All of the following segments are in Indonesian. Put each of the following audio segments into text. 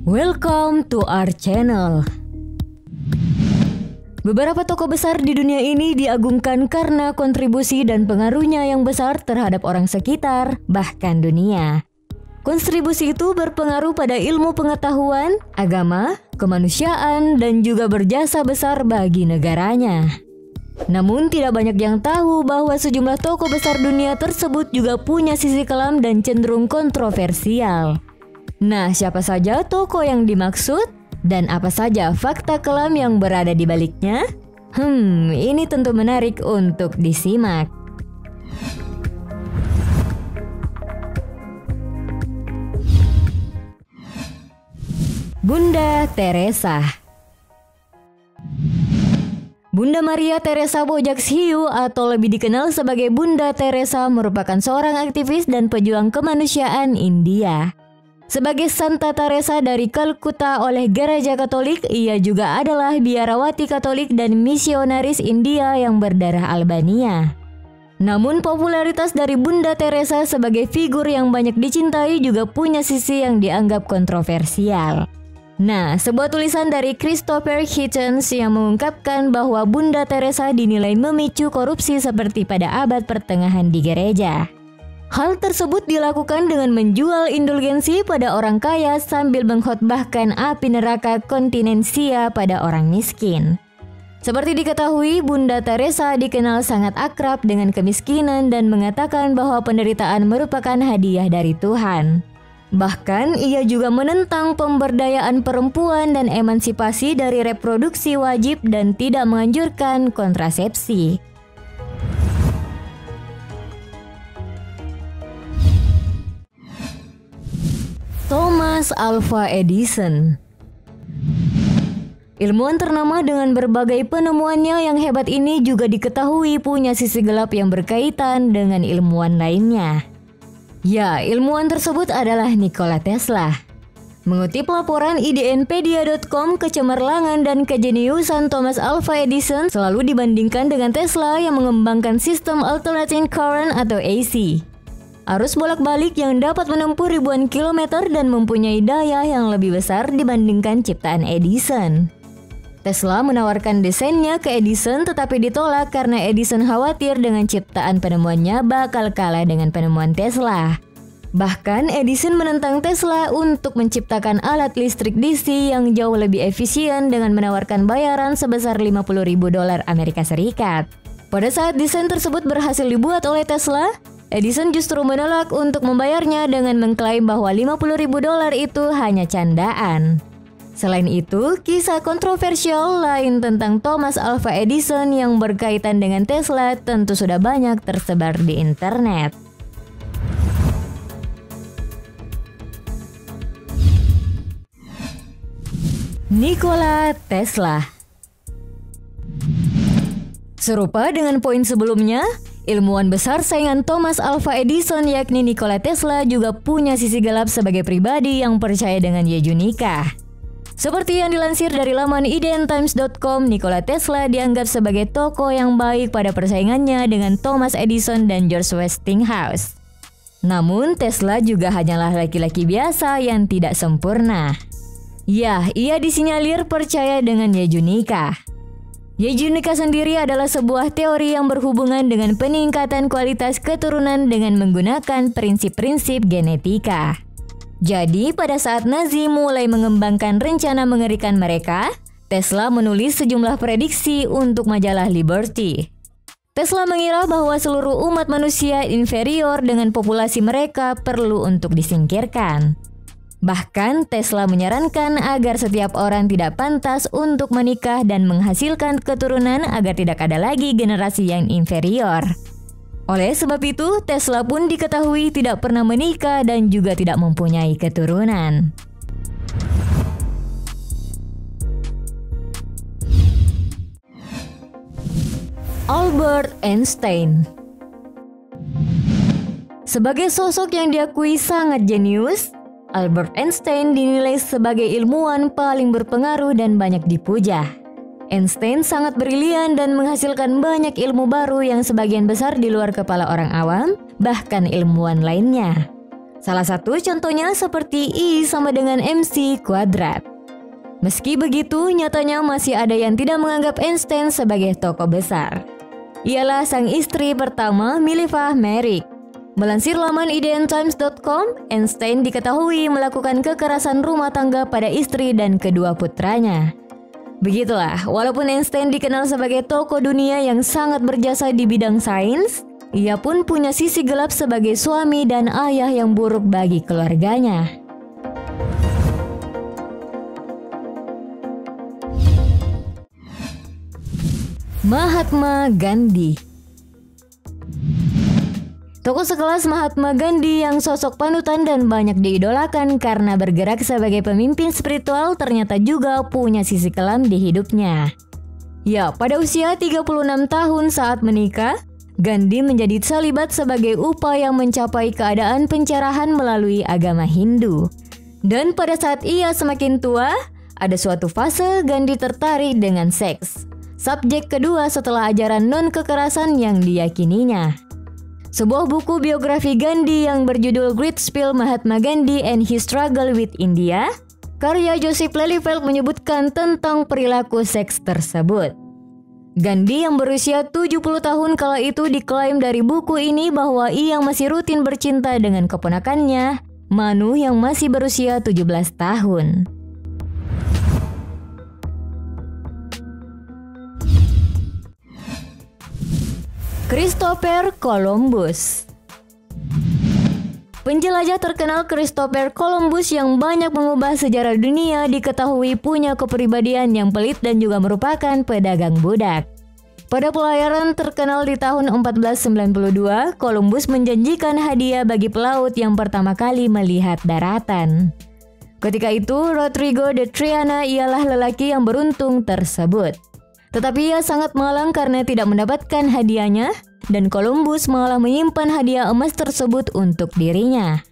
Welcome to our channel. Beberapa tokoh besar di dunia ini diagungkan karena kontribusi dan pengaruhnya yang besar terhadap orang sekitar, bahkan dunia. Kontribusi itu berpengaruh pada ilmu pengetahuan, agama, kemanusiaan, dan juga berjasa besar bagi negaranya. Namun tidak banyak yang tahu bahwa sejumlah tokoh besar dunia tersebut juga punya sisi kelam dan cenderung kontroversial. Nah, siapa saja tokoh yang dimaksud? Dan apa saja fakta kelam yang berada di baliknya? Ini tentu menarik untuk disimak. Bunda Teresa. Bunda Maria Teresa Bojakshiu atau lebih dikenal sebagai Bunda Teresa merupakan seorang aktivis dan pejuang kemanusiaan India. Sebagai Santa Teresa dari Kalkuta oleh Gereja Katolik, ia juga adalah biarawati Katolik dan misionaris India yang berdarah Albania. Namun popularitas dari Bunda Teresa sebagai figur yang banyak dicintai juga punya sisi yang dianggap kontroversial. Nah, sebuah tulisan dari Christopher Hitchens yang mengungkapkan bahwa Bunda Teresa dinilai memicu korupsi seperti pada abad pertengahan di gereja. Hal tersebut dilakukan dengan menjual indulgensi pada orang kaya sambil mengkhotbahkan api neraka kontinensia pada orang miskin. Seperti diketahui, Bunda Teresa dikenal sangat akrab dengan kemiskinan dan mengatakan bahwa penderitaan merupakan hadiah dari Tuhan. Bahkan, ia juga menentang pemberdayaan perempuan dan emansipasi dari reproduksi wajib dan tidak menganjurkan kontrasepsi. Thomas Alva Edison. Ilmuwan ternama dengan berbagai penemuannya yang hebat ini juga diketahui punya sisi gelap yang berkaitan dengan ilmuwan lainnya. Ya, ilmuwan tersebut adalah Nikola Tesla. Mengutip laporan idnpedia.com, kecemerlangan dan kejeniusan Thomas Alva Edison selalu dibandingkan dengan Tesla yang mengembangkan sistem alternating current atau AC. Arus bolak-balik yang dapat menempuh ribuan kilometer dan mempunyai daya yang lebih besar dibandingkan ciptaan Edison. Tesla menawarkan desainnya ke Edison tetapi ditolak karena Edison khawatir dengan ciptaan penemuannya bakal kalah dengan penemuan Tesla. Bahkan Edison menentang Tesla untuk menciptakan alat listrik DC yang jauh lebih efisien dengan menawarkan bayaran sebesar $50.000 Amerika Serikat. Pada saat desain tersebut berhasil dibuat oleh Tesla, Edison justru menolak untuk membayarnya dengan mengklaim bahwa $50.000 itu hanya candaan. Selain itu, kisah kontroversial lain tentang Thomas Alva Edison yang berkaitan dengan Tesla tentu sudah banyak tersebar di internet. Nikola Tesla. Serupa dengan poin sebelumnya, ilmuwan besar saingan Thomas Alva Edison yakni Nikola Tesla juga punya sisi gelap sebagai pribadi yang percaya dengan Yesus nikah. Seperti yang dilansir dari laman idntimes.com, Nikola Tesla dianggap sebagai tokoh yang baik pada persaingannya dengan Thomas Edison dan George Westinghouse. Namun Tesla juga hanyalah laki-laki biasa yang tidak sempurna. Ya, ia disinyalir percaya dengan Yesus nikah. Yesus nikah sendiri adalah sebuah teori yang berhubungan dengan peningkatan kualitas keturunan dengan menggunakan prinsip-prinsip genetika. Jadi, pada saat Nazi mulai mengembangkan rencana mengerikan mereka, Tesla menulis sejumlah prediksi untuk majalah Liberty. Tesla mengira bahwa seluruh umat manusia inferior dengan populasi mereka perlu untuk disingkirkan. Bahkan Tesla menyarankan agar setiap orang tidak pantas untuk menikah dan menghasilkan keturunan agar tidak ada lagi generasi yang inferior. Oleh sebab itu, Tesla pun diketahui tidak pernah menikah dan juga tidak mempunyai keturunan. Albert Einstein. Sebagai sosok yang diakui sangat jenius, Albert Einstein dinilai sebagai ilmuwan paling berpengaruh dan banyak dipuja. Einstein sangat brilian dan menghasilkan banyak ilmu baru yang sebagian besar di luar kepala orang awam, bahkan ilmuwan lainnya. Salah satu contohnya seperti I sama dengan MC kuadrat. Meski begitu, nyatanya masih ada yang tidak menganggap Einstein sebagai tokoh besar. Ialah sang istri pertama, Mileva Merrick. Melansir laman idntimes.com, Einstein diketahui melakukan kekerasan rumah tangga pada istri dan kedua putranya. Begitulah, walaupun Einstein dikenal sebagai tokoh dunia yang sangat berjasa di bidang sains, ia pun punya sisi gelap sebagai suami dan ayah yang buruk bagi keluarganya. Mahatma Gandhi. Tokoh sekelas Mahatma Gandhi yang sosok panutan dan banyak diidolakan karena bergerak sebagai pemimpin spiritual ternyata juga punya sisi kelam di hidupnya. Ya, pada usia 36 tahun saat menikah, Gandhi menjadi terlibat sebagai upaya mencapai keadaan pencerahan melalui agama Hindu. Dan pada saat ia semakin tua, ada suatu fase Gandhi tertarik dengan seks. Subjek kedua setelah ajaran non-kekerasan yang diyakininya. Sebuah buku biografi Gandhi yang berjudul Great Spill Mahatma Gandhi and His Struggle with India, karya Joseph Lelyveld menyebutkan tentang perilaku seks tersebut. Gandhi yang berusia 70 tahun kala itu diklaim dari buku ini bahwa ia masih rutin bercinta dengan keponakannya, Manu yang masih berusia 17 tahun. Christopher Columbus. Penjelajah terkenal Christopher Columbus yang banyak mengubah sejarah dunia diketahui punya kepribadian yang pelit dan juga merupakan pedagang budak. Pada pelayaran terkenal di tahun 1492, Columbus menjanjikan hadiah bagi pelaut yang pertama kali melihat daratan. Ketika itu, Rodrigo de Triana ialah lelaki yang beruntung tersebut. Tetapi ia sangat malang karena tidak mendapatkan hadiahnya, dan Columbus malah menyimpan hadiah emas tersebut untuk dirinya.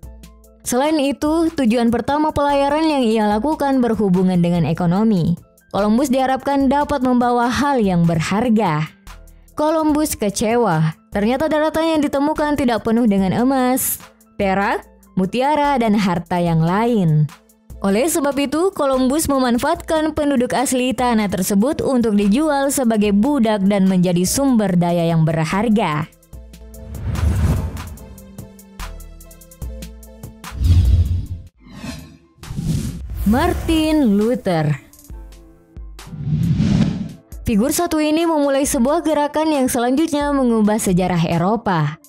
Selain itu, tujuan pertama pelayaran yang ia lakukan berhubungan dengan ekonomi. Columbus diharapkan dapat membawa hal yang berharga. Columbus kecewa. Ternyata daratan yang ditemukan tidak penuh dengan emas, perak, mutiara, dan harta yang lain. Oleh sebab itu, Columbus memanfaatkan penduduk asli tanah tersebut untuk dijual sebagai budak dan menjadi sumber daya yang berharga. Martin Luther. Figur satu ini memulai sebuah gerakan yang selanjutnya mengubah sejarah Eropa.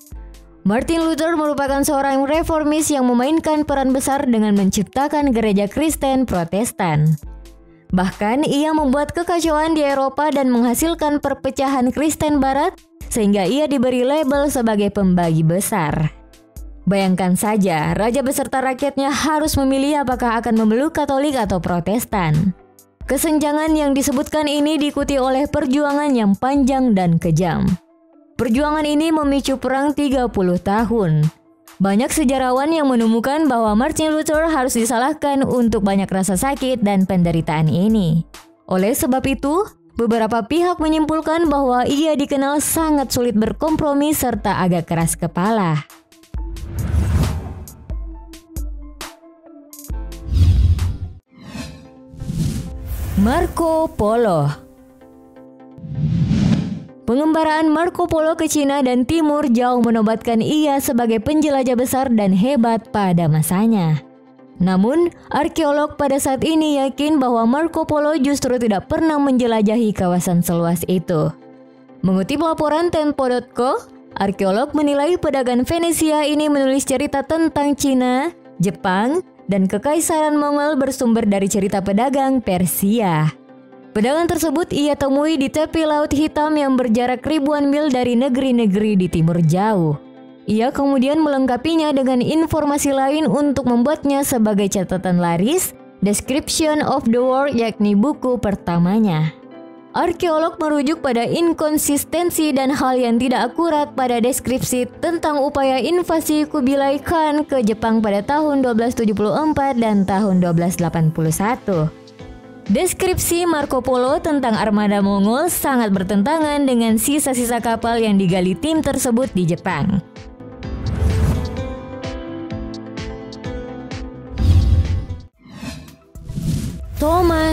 Martin Luther merupakan seorang reformis yang memainkan peran besar dengan menciptakan gereja Kristen Protestan. Bahkan ia membuat kekacauan di Eropa dan menghasilkan perpecahan Kristen Barat sehingga ia diberi label sebagai pembagi besar. Bayangkan saja, raja beserta rakyatnya harus memilih apakah akan memeluk Katolik atau Protestan. Kesenjangan yang disebutkan ini diikuti oleh perjuangan yang panjang dan kejam. Perjuangan ini memicu perang 30 tahun. Banyak sejarawan yang menemukan bahwa Martin Luther harus disalahkan untuk banyak rasa sakit dan penderitaan ini. Oleh sebab itu, beberapa pihak menyimpulkan bahwa ia dikenal sangat sulit berkompromi serta agak keras kepala. Marco Polo. Pengembaraan Marco Polo ke Cina dan Timur jauh menobatkan ia sebagai penjelajah besar dan hebat pada masanya. Namun, arkeolog pada saat ini yakin bahwa Marco Polo justru tidak pernah menjelajahi kawasan seluas itu. Mengutip laporan Tempo.co, arkeolog menilai pedagang Venesia ini menulis cerita tentang Cina, Jepang, dan Kekaisaran Mongol bersumber dari cerita pedagang Persia. Pedagang tersebut ia temui di tepi Laut Hitam yang berjarak ribuan mil dari negeri-negeri di timur jauh. Ia kemudian melengkapinya dengan informasi lain untuk membuatnya sebagai catatan laris, Description of the World, yakni buku pertamanya. Arkeolog merujuk pada inkonsistensi dan hal yang tidak akurat pada deskripsi tentang upaya invasi Kubilai Khan ke Jepang pada tahun 1274 dan tahun 1281. Deskripsi Marco Polo tentang armada Mongol sangat bertentangan dengan sisa-sisa kapal yang digali tim tersebut di Jepang.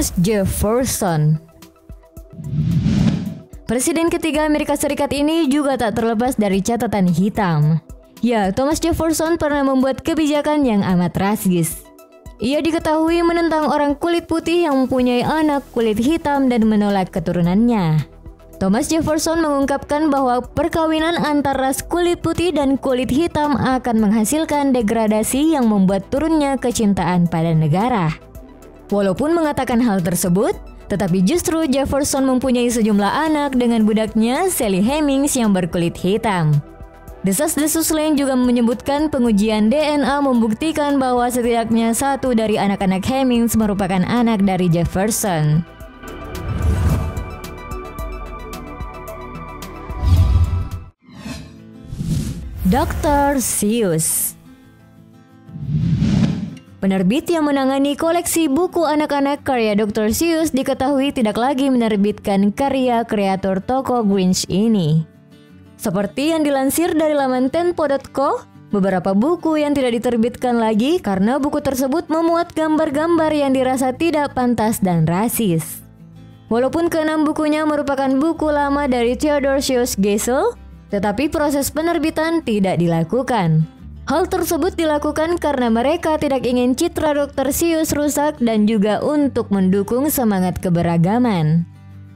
Thomas Jefferson. Presiden ketiga Amerika Serikat ini juga tak terlepas dari catatan hitam. Ya, Thomas Jefferson pernah membuat kebijakan yang amat rasis. Ia diketahui menentang orang kulit putih yang mempunyai anak kulit hitam dan menolak keturunannya. Thomas Jefferson mengungkapkan bahwa perkawinan antar ras kulit putih dan kulit hitam akan menghasilkan degradasi yang membuat turunnya kecintaan pada negara. Walaupun mengatakan hal tersebut, tetapi justru Jefferson mempunyai sejumlah anak dengan budaknya Sally Hemings yang berkulit hitam. Desas-desus lain juga menyebutkan pengujian DNA membuktikan bahwa setidaknya satu dari anak-anak Hemings merupakan anak dari Jefferson. Dr. Seuss. Penerbit yang menangani koleksi buku anak-anak karya Dr. Seuss diketahui tidak lagi menerbitkan karya kreator toko Grinch ini. Seperti yang dilansir dari laman Tempo.co, beberapa buku yang tidak diterbitkan lagi karena buku tersebut memuat gambar-gambar yang dirasa tidak pantas dan rasis. Walaupun keenam bukunya merupakan buku lama dari Theodore Seuss Geisel, tetapi proses penerbitan tidak dilakukan. Hal tersebut dilakukan karena mereka tidak ingin citra Dr. Seuss rusak dan juga untuk mendukung semangat keberagaman.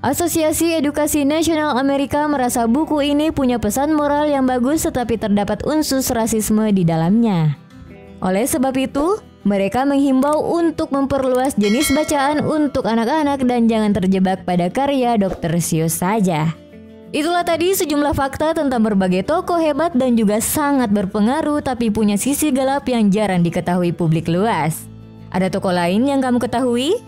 Asosiasi Edukasi Nasional Amerika merasa buku ini punya pesan moral yang bagus tetapi terdapat unsur rasisme di dalamnya. Oleh sebab itu, mereka menghimbau untuk memperluas jenis bacaan untuk anak-anak dan jangan terjebak pada karya Dr. Seuss saja. Itulah tadi sejumlah fakta tentang berbagai tokoh hebat dan juga sangat berpengaruh tapi punya sisi gelap yang jarang diketahui publik luas. Ada tokoh lain yang kamu ketahui?